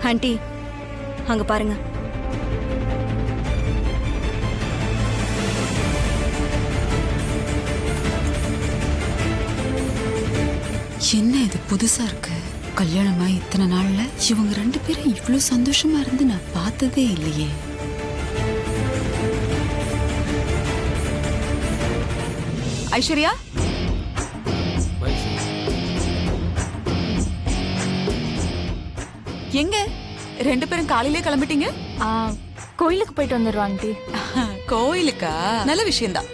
Aunty அங்க பாருங்க. என்ன இது புதுசா இருக்கு? கல்யாணமா இத்தனை நாள்ல இவங்க 2 பேரும் இவ்வளவு சந்தோஷமா இருந்து நான் பார்த்ததே இல்லையே. ஐஸ்வர்யா, எங்க 2 பேரும் காலையிலே கிளம்பிட்டீங்க? கோயிலுக்கு போயிட்டு வந்துடுறோம் ஆண்டி. கோயிலுக்கா? நல்ல விஷயம்தான்.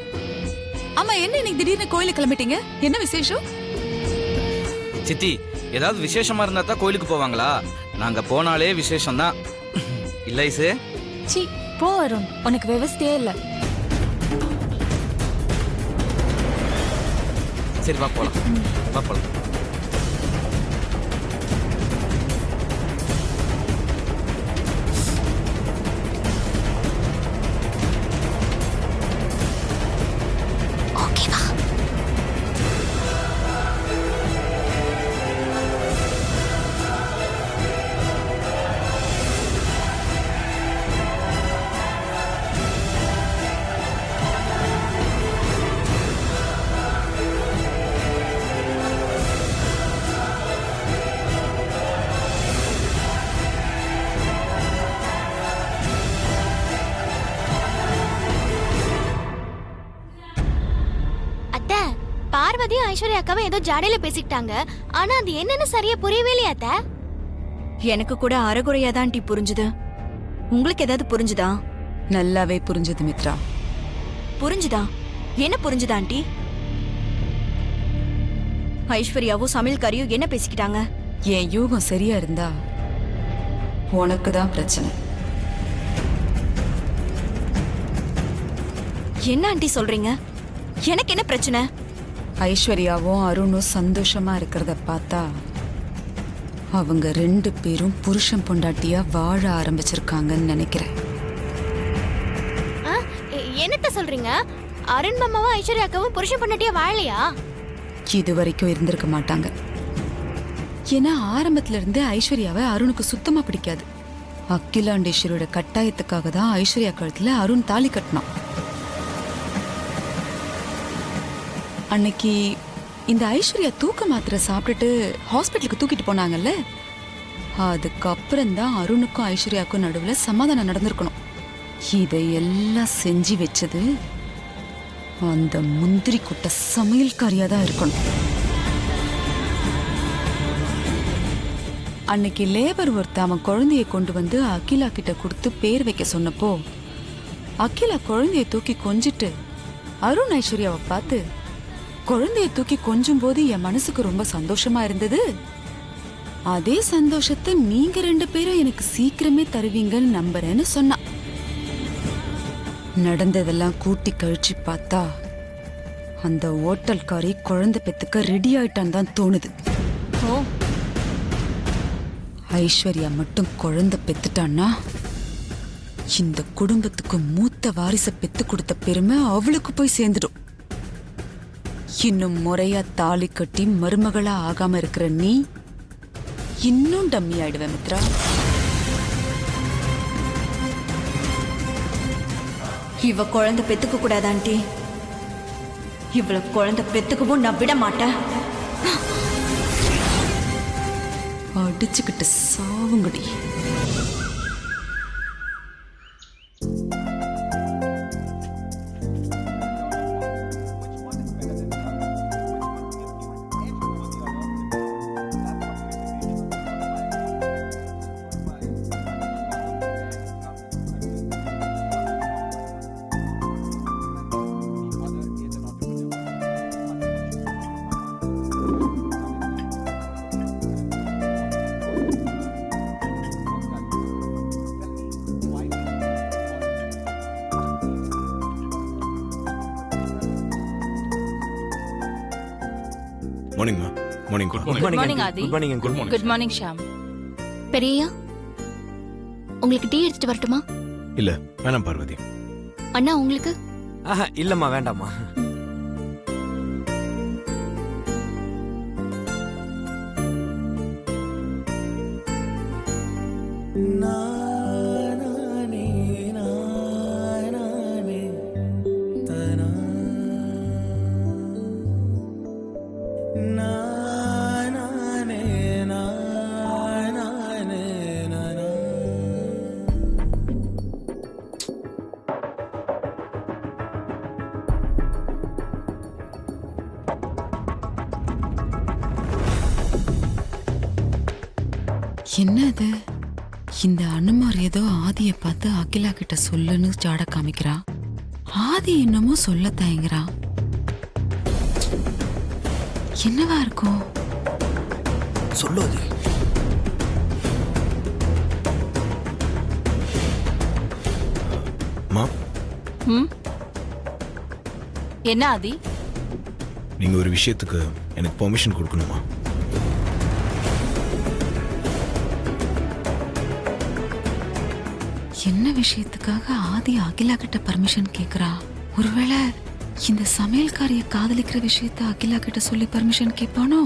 ஆமா, என்ன இன்னைக்கு திடீர்னு கோயிலுக்கு கிளம்பிட்டீங்க? என்ன விசேஷம்? சித்தி, ஏதாவது விசேஷமா இருந்தா தான் கோயிலுக்கு போவாங்களா? நாங்க போனாலே விசேஷம் தான். இல்ல ஐசு? சி போ அருண், உனக்கு விவசாயே இல்ல. சரி வா போலாம், வா போலாம். பார்வதி ஐஸ்வர்யா அக்காவை ஏதோ ஜாடையில பேசிக்கிட்டாங்க. ஆனா அது என்னன்னு சரியா புரியவே இல்லையா அத்தை? எனக்கு கூட அரைகுறையா தான் ஆண்டி புரிஞ்சுது. உங்களுக்கு ஏதாவது புரிஞ்சுதா? நல்லாவே புரிஞ்சது மித்ரா. புரிஞ்சுதா? என்ன புரிஞ்சுதா ஆண்டி? ஐஸ்வர்யாவும் சமையல்காரியும் என்ன பேசிக்கிட்டாங்க? என் யூகம் சரியா இருந்தா உனக்கு தான் பிரச்சனை. என்ன ஆண்டி சொல்றீங்க? எனக்கு என்ன பிரச்சனை? ஐஸ்வர்யாவும் அருணும் சந்தோஷமா இருக்கிறத பார்த்தா அவங்க 2 பேரும் புருஷன் பொண்டாட்டியா வாழ ஆரம்பிச்சிருக்காங்கன்னு நினைக்கிறேன். என்னத்த சொல்றீங்க? அருண் மாமாவும் ஐஸ்வர்யா அக்காவும் புருஷன் பொண்டாட்டியா வாழலையா? இது வரைக்கும் இருந்திருக்க மாட்டாங்க. ஏன்னா ஆரம்பத்துல இருந்து ஐஸ்வர்யாவை அருணுக்கு சுத்தமா பிடிக்காது. அகிலாண்டேஸ்வரியோட கட்டாயத்துக்காக தான் ஐஸ்வர்யா கழுத்துல அருண் தாலி கட்டினான். அன்னைக்கு இந்த ஐஸ்வர்யா தூக்க மாத்திரை சாப்பிட்டுட்டு ஹாஸ்பிட்டலுக்கு தூக்கிட்டு போனாங்கல்ல, அதுக்கப்புறம் தான் அருணுக்கும் ஐஸ்வர்யாவுக்கும் நடுவில் சமாதானம் நடந்திருக்கணும். இதையெல்லாம் செஞ்சு வச்சது அந்த முந்திரி குட்ட சமையல்காரியா தான் இருக்கணும். அன்னைக்கு லேபர் ஒருத்த அவன் குழந்தைய கொண்டு வந்து அகிலா கிட்ட கொடுத்து பேர் வைக்க சொன்னப்போ அகிலா குழந்தைய தூக்கி கொஞ்சிட்டு அருண் ஐஸ்வர்யாவை பார்த்து, குழந்தைய தூக்கி கொஞ்சும் போது என் மனசுக்கு ரொம்ப சந்தோஷமா இருந்தது, அதே சந்தோஷத்தை நீங்க 2 பேரும் எனக்கு சீக்கிரமே தருவீங்கன்னு நம்புறேன்னு சொன்னா. நடந்ததெல்லாம் கூட்டி கழிச்சு பார்த்தா அந்த ஓட்டல்காரி குழந்தை பெத்துக்க ரெடி ஆயிட்டான் தான் தோணுது. ஐஸ்வர்யா மட்டும் குழந்தை பெத்துட்டான்னா இந்த குடும்பத்துக்கு மூத்த வாரிசை பெத்து கொடுத்த பெருமை அவளுக்கு போய் சேர்ந்துடும். இன்னும் முறையா தாலி கட்டி மருமகளா ஆகாம இருக்கிற நீ இன்னும் டம்மி ஆயிடுவ மித்ரா. இவ குழந்தை பெத்துக்க கூடாது ஆண்டி. இவள குழந்தை பெத்துக்கவும் நான் விட மாட்டேன். அடிச்சுக்கிட்டு சாவுங்கடி. மார்னிங் மா. Morning. Good morning Aadhi. Good morning. Good morning Sham. பெரியயா, உங்களுக்கு டீ எடுத்துட்டு வரட்டுமா? இல்ல வேணாம் பார்வதி. அண்ணா உங்களுக்கு? இல்லம்மா வேண்டாம்மா. என்ன அது? இந்த அனுமார் ஏதோ ஆதிய பார்த்து அகிலா கிட்ட சொல்லுன்னு ஜாட காமிக்கிறா. ஆதி என்னமோ சொல்ல தயங்குறா. என்னவா இருக்கும்? சொல்லாது. மா ம் என்ன ஆதி? நீங்க ஒரு விஷயத்துக்கு எனக்கு பெர்மிஷன் கொடுக்கணுமா? என்ன விஷயத்துக்காக ஆதி அகிலா கிட்ட பர்மிஷன் கேக்குறா? ஒருவேளை இந்த சமையல்காரிய காதலிக்கிற விஷயத்த அகிலா கிட்ட சொல்லி பர்மிஷன் கேட்பானோ?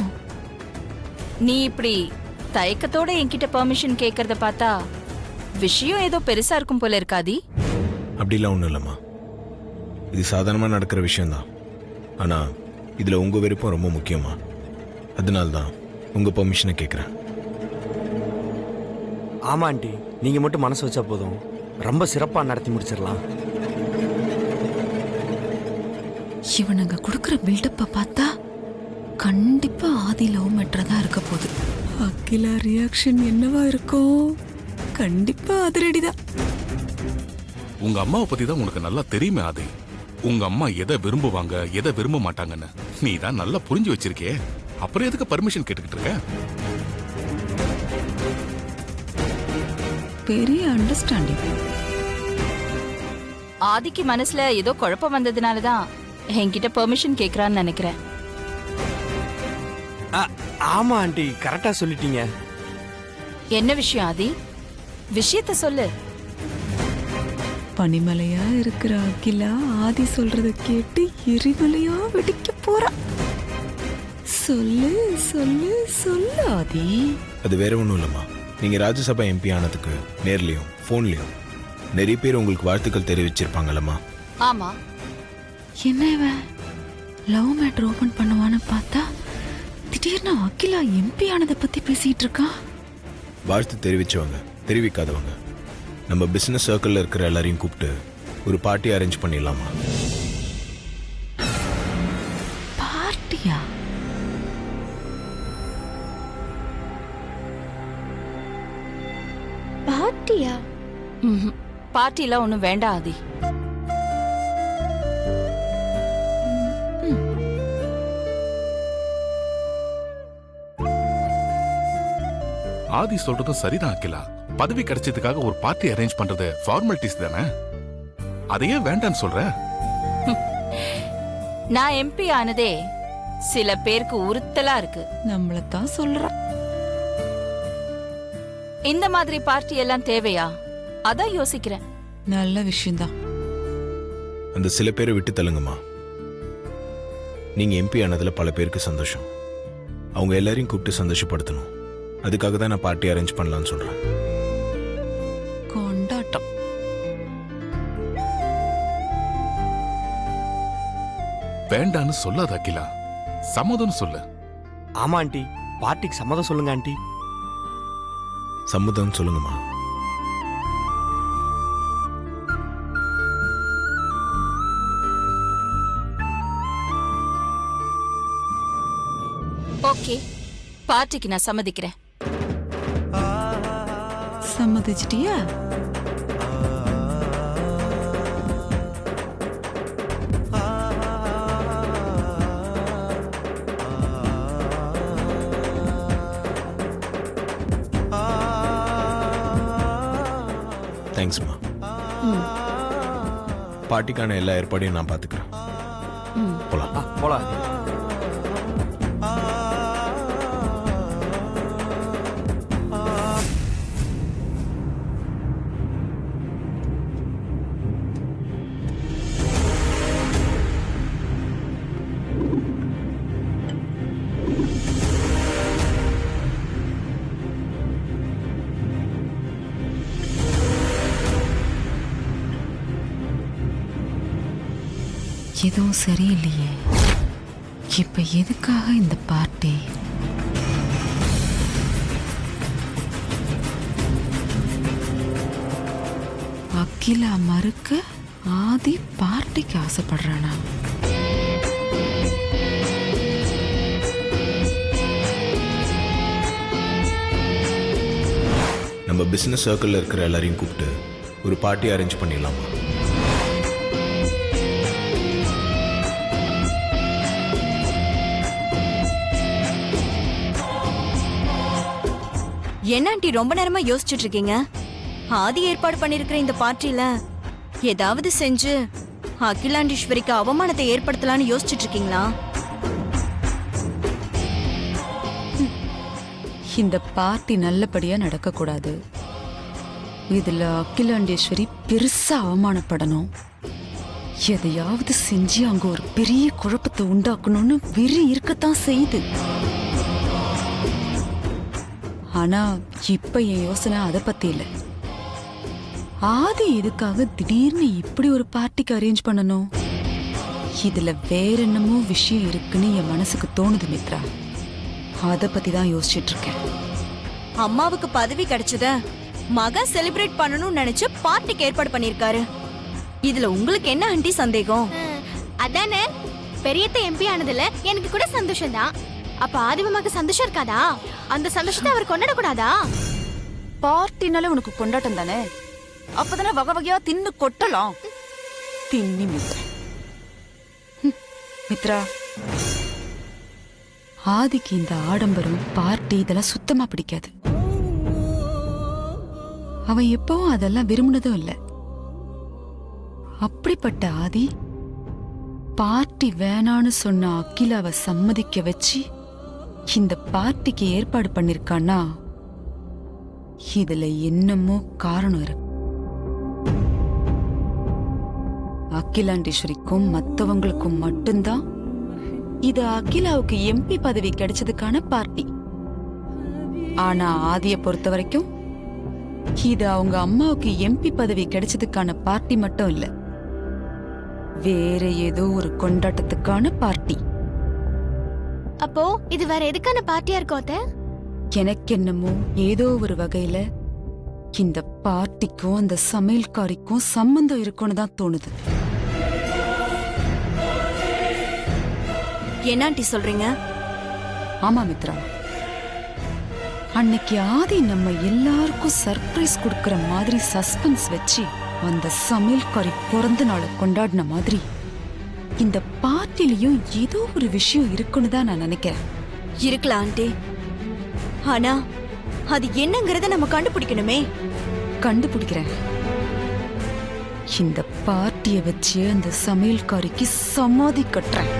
நீ இப்படி தயக்கத்தோட என்கிட்ட பெர்மிஷன் கேக்குறத பார்த்தா விஷயம் ஏதோ பெருசா இருக்கும் போல இருக்காதி? அப்படிலாம் ஒன்றும் இல்லைம்மா. இது சாதாரணமாக நடக்கிற விஷயம்தான். ஆனால் இதில் உங்கள் விருப்பம் ரொம்ப முக்கியமா. அதனால தான் உங்கள் பெர்மிஷனை கேட்குறேன். ஆமா ஆண்டி, நீங்க மட்டும் மனசு வச்சா போதும், ரொம்ப சிறப்பா நடத்தி முடிச்சிடலாம். இவனுங்க கொடுக்கற பில்டப்ப பார்த்தா கண்டிப்பா ஆதி லவ் மேட்டர் தான் இருக்க போகுது. அகிலா ரியாக்ஷன் என்னவா இருக்கும்? கண்டிப்பா அதிரடி தான். உங்க அம்மாவை பத்தி தான் உனக்கு நல்லா தெரியுமே ஆதி. உங்க அம்மா எதை விரும்புவாங்க எதை விரும்ப மாட்டாங்கன்னு நீ தான் நல்லா புரிஞ்சு வச்சிருக்கே. அப்புறம் எதுக்கு பர்மிஷன் கேட்டுக்கிட்டு இருக்க? பெரிய அண்டர்ஸ்டாண்டிங். ஆதிக்கு மனசுல ஏதோ குழப்பம் வந்ததுனாலதான் என்கிட்ட பெர்மிஷன் கேக்குறான்னு நினைக்கிறேன். ஆமா ஆண்டி, கரெக்டா சொல்லிட்டீங்க. என்ன விஷயம் ஆதி? விஷயத்த சொல்லு. பனிமலையா இருக்கிற அகிலா ஆதி சொல்றத கேட்டு எரிமலையா வெடிக்க போறா. சொல்லு சொல்லு சொல்லு ஆதி. அது வேற ஒன்றும் இல்லைம்மா. நீங்கள் ராஜ்யசபா எம்பி ஆனதுக்கு நேர்லையும் ஃபோன்லையும் நிறைய பேர் உங்களுக்கு வாழ்த்துக்கள் தெரிவிச்சிருப்பாங்கல்லம்மா. ஆமா. என்ன இவன் லவ் மேட்டர் ஓபன் பண்ணுவான்னு பார்த்தா திடீர்னு அகிலா எம்பி ஆனதை பத்தி பேசிட்டு இருக்கா. வாழ்த்து தெரிவிச்சவங்க தெரிவிக்காதவங்க நம்ம பிசினஸ் சர்க்கிளில் இருக்கிற எல்லாரையும் கூப்பிட்டு ஒரு பார்ட்டி அரேஞ்ச் பண்ணிடலாமா? பார்ட்டியா? பாட்டியா? பார்ட்டிலாம் ஒன்றும் வேண்டாம் ஆதி. ஆதி சொல்றதும் சரிதான் அகிலா. பதவி கிடைச்சதுக்காக ஒரு பார்ட்டி அரேஞ்ச் பண்றது ஃபார்மாலிட்டிஸ் தானே. அதையே வேண்டான்னு சொல்ற? நான் எம்பி ஆனதே சில பேருக்கு உறுத்தலா இருக்கு. நம்மளத்தான் சொல்றா. இந்த மாதிரி பார்ட்டி எல்லாம் தேவையா? அதான் யோசிக்கிறேன். நல்ல விஷயம்தான். அந்த சில பேரை விட்டு தள்ளுங்கம்மா. நீங்கள் எம்பி ஆனதில் பல பேருக்கு சந்தோஷம். அவங்க எல்லாரையும் கூப்பிட்டு சந்தோஷப்படுத்தணும். அதுக்காக தான் நான் பார்ட்டி அரேஞ்ச் பண்ணலான்னு சொல்கிறேன். கொண்டாட்டம். வேண்டான்னு சொல்லாத அகிலா, சம்மதம் சொல்லு. ஆமா ஆண்டி, பார்ட்டிக்கு சம்மதம் சொல்லுங்க ஆண்டி. சம்மதம் சொல்லுங்கம்மா. ஓகே, பார்ட்டிக்கு நான் சம்மதிக்கிறேன். சம்மதிச்சிட்டியா? தேங்க்ஸ்மா. பார்ட்டிக்கான எல்லா ஏற்பாடையும் நான் பார்த்துக்கிறேன். போலாம். போலாம். எதுவும் சரியில்லையே. இப்ப எதுக்காக இந்த பார்ட்டி? அகிலா மறுக்க ஆதி பார்ட்டிக்கு ஆசைப்படுறானா? நம்ம பிசினஸ் சர்க்கிளில் இருக்கிற எல்லாரையும் கூப்பிட்டு ஒரு பார்ட்டி அரேஞ்ச் பண்ணிடலாமா? என்ன ஆண்டி ரொம்ப நேரமா யோசிச்சுட்டு இருக்கீங்க? ஆதி ஏற்பாடு பண்ணிருக்கிற இந்த பார்ட்டில ஏதாவது செஞ்சு அகிலாண்டீஸ்வரிக்கு அவமானத்தை ஏற்படுத்தலாம்னு யோசிச்சுட்டு இருக்கீங்களா? இந்த பார்ட்டி நல்லபடியா நடக்க கூடாது. இதுல அகிலாண்டேஸ்வரி பெருசா அவமானப்படணும். எதையாவது செஞ்சு அங்க ஒரு பெரிய குழப்பத்தை உண்டாக்கணும்னு வெறி இருக்கத்தான் செய்யுது. ஆனா இப்ப என் யோசனை அதை பத்தி இல்ல. ஆதி எதுக்காக திடீர்னு இப்படி ஒரு பார்ட்டிக்கு அரேஞ்ச் பண்ணணும்? இதுல வேற என்னமோ விஷயம் இருக்குன்னு என் மனசுக்கு தோணுது மித்ரா. அத பத்தி தான் யோசிச்சுட்டு இருக்கேன். அம்மாவுக்கு பதவி கிடைச்சத மகன் செலிப்ரேட் பண்ணணும்னு நினைச்சு பார்ட்டிக்கு ஏற்பாடு பண்ணிருக்காரு. இதுல உங்களுக்கு என்ன ஆண்டி சந்தேகம்? அதானே பெரியத்த எம்பி ஆனதுல எனக்கு கூட சந்தோஷம் தான். அப்ப ஆதிமமாக்கு சந்தோஷம் இருக்காதா? அந்த சந்தோஷத்தை அவர் கொண்டாட கூடாதா? பார்ட்டினால உனக்கு கொண்டாட்டம் தானே, அப்பதானே வகை வகையா தின்னு கொட்டலாம். தின்னி மித்ரா. மித்ரா, ஆதிக்கு இந்த ஆடம்பரம் பார்ட்டி இதெல்லாம் சுத்தமா பிடிக்காது. அவன் எப்பவும் அதெல்லாம் விரும்பினதும் இல்ல. அப்படிப்பட்ட ஆதி பார்ட்டி வேணான்னு சொன்ன அகிலாவை சம்மதிக்க வச்சு இந்த பார்ட்டிக்கு ஏற்பாடு பண்ணிருக்கான்னா இதுல என்னமோ காரணம் இருக்கு. அகிலாண்டேஸ்வரிக்கும் மத்தவங்களுக்கும் மட்டும்தான் இது அகிலாவுக்கு எம்பி பதவி கிடைச்சதுக்கான பார்ட்டி. ஆனா ஆதிய பொறுத்த வரைக்கும் இது அவங்க அம்மாவுக்கு எம்பி பதவி கிடைச்சதுக்கான பார்ட்டி மட்டும் இல்ல, வேற ஏதோ ஒரு கொண்டாட்டத்துக்கான பார்ட்டி. அப்போ இது வேற எதுக்கான பார்ட்டியா இருக்கும் அத்தை? எனக்கு என்னமோ ஏதோ ஒரு வகையில இந்த பார்ட்டிக்கும் அந்த சமையல்காரிக்கும் சம்பந்தம் இருக்குன்னு தான் தோணுது. என்ன ஆண்டி சொல்றீங்க? ஆமா மித்ரா, அன்னைக்கு ஆதி நம்ம எல்லாருக்கும் சர்ப்ரைஸ் கொடுக்கற மாதிரி சஸ்பென்ஸ் வச்சு அந்த சமையல்காரி பிறந்த நாளை கொண்டாடின மாதிரி இந்த பார்ட்டிலையும் ஏதோ ஒரு விஷயம் இருக்குன்னு தான் நான் நினைக்கிறேன். இருக்கலாம் ஆண்டி. ஆனா அது என்னங்கறத நம்ம கண்டுபிடிக்கணுமே. கண்டுபிடிக்கிறேன். இந்த பார்ட்டியை வச்சு அந்த சமையல்காரிக்கு சமாதி கட்டுறேன்.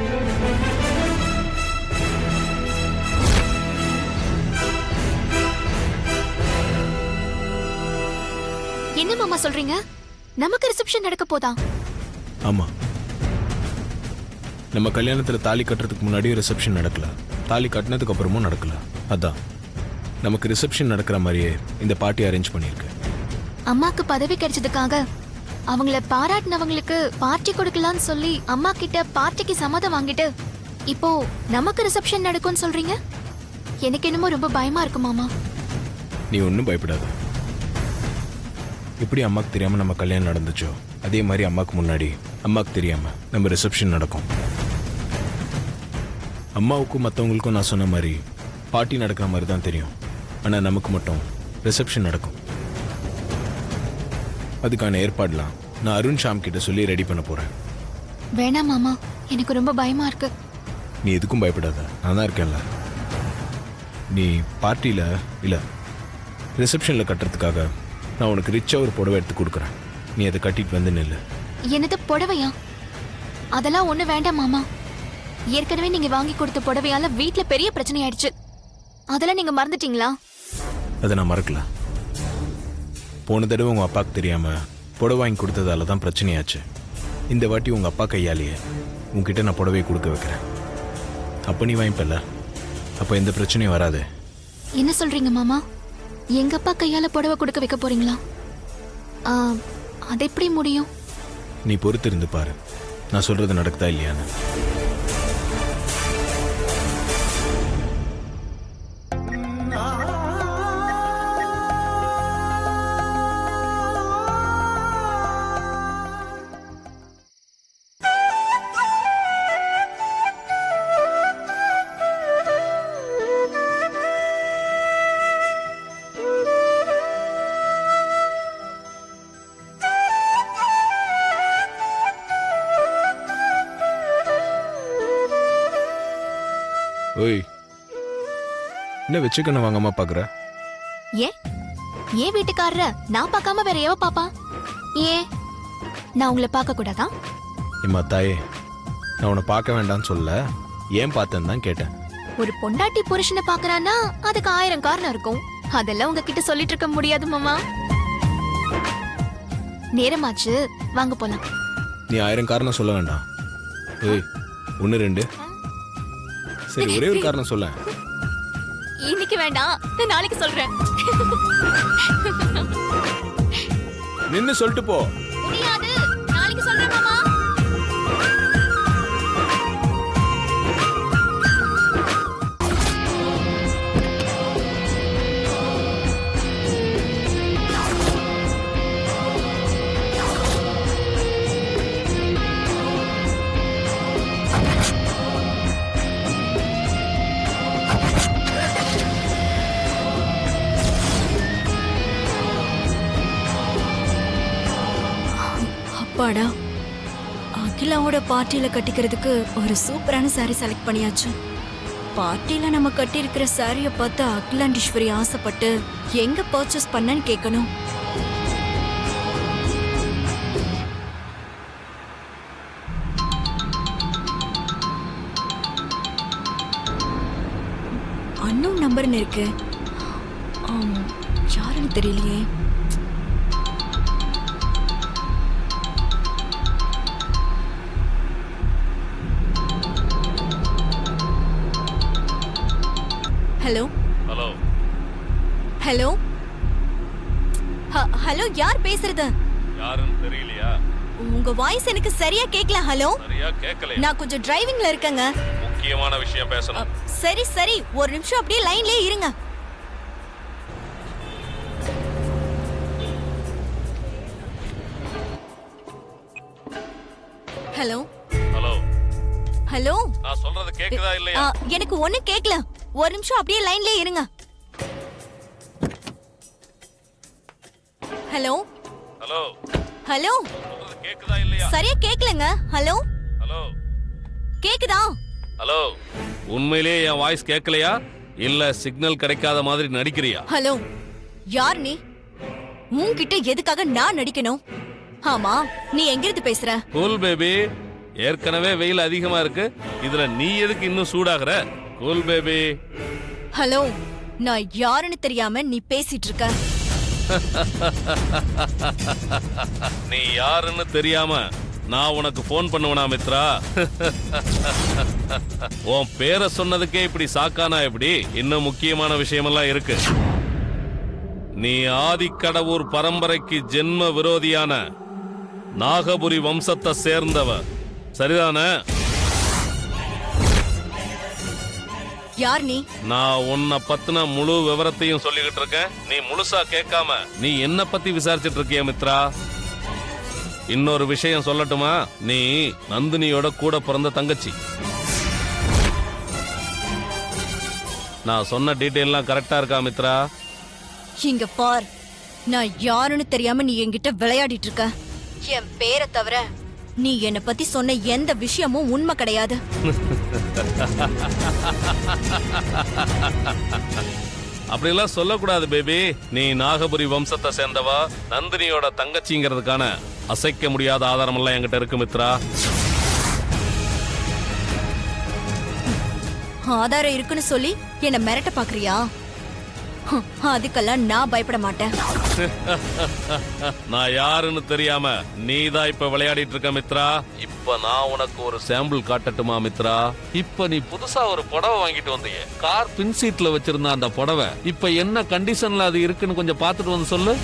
என்ன மாமா சொல்றீங்க? நமக்கு ரிசப்ஷன் நடக்க போதா? ஆமா, நம்ம கல்யாணத்துல தாலி கட்டுறதுக்கு முன்னாடியும் ரிசப்ஷன் நடக்கல, தாலி கட்டினதுக்கு அப்புறமும் நடக்கல. அதான் நமக்கு ரிசப்ஷன் நடக்கிற மாதிரியே இந்த பார்ட்டி அரேஞ்ச் பண்ணியிருக்கேன். அம்மாக்கு பதவி கிடைச்சதுக்காக அவங்கள பாராட்டினவங்களுக்கு பார்ட்டி கொடுக்கலாம்னு சொல்லி அம்மா கிட்ட பார்ட்டிக்கு சம்மதம் வாங்கிட்டு இப்போ நமக்கு ரிசப்ஷன் நடக்கும்னு சொல்றீங்க? எனக்கு என்னமோ ரொம்ப பயமா இருக்கு மாமா. நீ ஒன்றும் பயப்படாத. எப்படி அம்மாக்கு தெரியாம நம்ம கல்யாணம் நடந்துச்சோ அதே மாதிரி அம்மாக்கு முன்னாடி அம்மாக்கு தெரியாம நம்ம ரிசப்ஷன் நடக்கும். அம்மாவுக்கும் மற்றவங்களுக்கும் நான் சொன்ன மாதிரி பார்ட்டி நடக்கிற மாதிரி தான் தெரியும். ஆனால் நமக்கு மட்டும் ரிசப்ஷன் நடக்கும். அதுக்கான ஏற்பாடுலாம் நான் அருண் ஷாம் கிட்ட சொல்லி ரெடி பண்ண போறேன். வேணாம் மாமா, எனக்கு ரொம்ப பயமா இருக்கு. நீ எதுக்கும் பயப்படாத, நான் தான் இருக்கேன்ல. நீ பார்ட்டியில் இல்லை ரிசப்ஷனில் கட்டுறதுக்காக நான் உனக்கு ரிச்சாக ஒரு புடவை எடுத்து கொடுக்குறேன். நீ அதை கட்டிட்டு வந்து நில்லு. என்னது புடவையா? அதெல்லாம் ஒண்ணு வேண்டாம் மாமா. ஏற்கனவே நீங்க வாங்கி கொடுத்த புடவையால வீட்ல பெரிய பிரச்சனை ஆயிடுச்சு. அதெல்லாம் நீங்க மறந்துட்டீங்களா? அதை நான் மறக்கல. போன தடவை உங்கள் அப்பாவுக்கு தெரியாமல் புடவை வாங்கி கொடுத்ததால தான் பிரச்சனையாச்சு. இந்த வாட்டி உங்கள் அப்பா கையாலேயே உங்ககிட்ட நான் புடவையை கொடுக்க வைக்கிறேன். அப்போ நீ வாங்கிப்பல, அப்போ எந்த பிரச்சனையும் வராது. என்ன சொல்றீங்க மாமா? எங்க அப்பா கையால புடவை கொடுக்க வைக்க போறீங்களா? அது எப்படி முடியும்? நீ பொறுத்திருந்து பாரு. நான் சொல்றது நடக்குதா இல்லையான்னு. ஓய், என்ன வச்சுக்கணும் வாங்கம்மா பார்க்குற? ஏன் வீட்டுக்காரர நான் பார்க்காம வேற எவ பாப்பா? ஏன் நான் உங்களை பார்க்க கூடாதா? இம்மா தாயே, நான் உன்னை பார்க்க வேண்டாம்னு சொல்ல, ஏன் பார்த்தேன்னு தான் கேட்டேன். ஒரு பொண்டாட்டி புருஷனை பாக்குறான்னா அதுக்கு 1000 காரணம் இருக்கும். அதெல்லாம் உங்ககிட்ட சொல்லிட்டு இருக்க முடியாது மாமா. நேரமாச்சு, வாங்க போலாம். நீ 1000 காரணம் சொல்ல வேண்டாம். ஏய், 1 2 சரி, ஒரே ஒரு காரணம் சொல்ல. இன்னைக்கு வேண்டாம், நான் நாளைக்கு சொல்றேன். நின்னு சொல்லிட்டு போ. முடியாது, நாளைக்கு சொல்றேன் மாமா. அப்பாடா, அகிலாவோட பார்ட்டியில கட்டிக்கிறதுக்கு ஒரு சூப்பரான சாரி செலக்ட் பண்ணியாச்சு. பார்ட்டியில நம்ம கட்டி இருக்கிற சாரிய பார்த்து அகிலாண்டீஸ்வரி ஆசைப்பட்டு எங்க பர்ச்சேஸ் பண்ணன்னு கேட்கணும். அன்னோன் நம்பர்னு இருக்கு. யாருன்னு தெரியலையே. ஹலோ ஹலோ ஹலோ ஹலோ, யார் பேசுறது? யாருன்னு தெரியலையா? உங்க வாய்ஸ் எனக்கு சரியா கேட்கல. ஹலோ, சரியா கேட்கல. நான் கொஞ்சம் டிரைவிங்ல இருக்கேங்க. முக்கியமான விஷயம் பேசணும். சரி சரி, ஒரு நிமிஷம் அப்படியே லைன்லயே இருங்க. ஹலோ ஹலோ, ஹலோ, நான் சொல்றது கேக்குதா இல்லையா? எனக்கு ஒண்ணு கேட்கல. ஒரு நிமிஷம் அப்படியே லைன்லயே இருங்க. ஹலோ ஹலோ, ஹலோ, சொல்றது கேக்குதா இல்லையா? சரியா கேட்கலங்க. ஹலோ ஹலோ கேக்குதா? ஹலோ, உண்மையிலேயே என் வாய்ஸ் கேட்கலையா இல்ல சிக்னல் கிடைக்காத மாதிரி நடிக்கிறியா? ஹலோ, யார் நீ? உன்கிட்ட எதுக்காக நான் நடிக்கணும்? ஆமா, நீ எங்கிருந்து பேசுற? கூல் பேபி, ஏற்கனவே வெயில் அதிகமா இருக்கு, இதுல நீ எதுக்கு இன்னும் சூடாகுற? Cool baby. ஹலோ, நான் யாருன்னு தெரியாம நீ பேசிட்டு இருக்க. நீ யாருன்னு தெரியாம நான் உனக்கு போன் பண்ணுவனா மித்ரா? உன் பேரை சொன்னதுக்கே இப்படி சாக்கானா எப்படி? இன்னும் முக்கியமான விஷயமெல்லாம் இருக்கு. நீ ஆதிக்கடவுர் பரம்பரைக்கு ஜென்ம விரோதியான நாகபுரி வம்சத்தை சேர்ந்தவ, சரிதானே? யார் நீ? நான் உன்னை பத்தின முழு விவரத்தையும் சொல்லிக்கிட்டு இருக்கேன். நீ முழுசா கேட்காம நீ என்ன பத்தி விசாரிச்சுட்டு இருக்கிய மித்ரா? இன்னொரு விஷயம் சொல்லட்டுமா? நீ நந்தினியோட கூட பிறந்த தங்கச்சி. நான் சொன்ன டீட்டெயில்லாம் கரெக்டா இருக்கா மித்ரா? இங்க பார், நான் யாருன்னு தெரியாம நீ என்கிட்ட விளையாடிட்டு இருக்க. என் பேரை தவிர நீ என்ன பத்தி சொன்ன எந்த விஷயமும் உண்மை கிடையாது. அப்படிலாம் சொல்லக்கூடாது பேபி. நீ நாகபுரி வம்சத்தை சேர்ந்தவா, நந்தினியோட தங்கச்சிங்கிறதுக்கான அசைக்க முடியாத ஆதாரம் எல்லாம் என்கிட்ட இருக்கு மித்ரா. ஆதாரம் இருக்குன்னு சொல்லி என்ன மிரட்ட பாக்குறியா? அதுக்கெல்லாம் நான் பயப்பட மாட்டேன். நான் யாருன்னு தெரியாம நீதான் இப்ப விளையாடிட்டு இருக்க மித்ரா. இப்ப நான் உனக்கு ஒரு சாம்பிள் காட்டட்டுமா மித்ரா? இப்ப நீ புதுசா ஒரு புடவை வாங்கிட்டு வந்தீங்க, கார் பின் சீட்ல வச்சிருந்த அந்த புடவை இப்ப என்ன கண்டிஷன்ல அது இருக்குன்னு கொஞ்சம் பாத்துட்டு வந்து சொல்லு.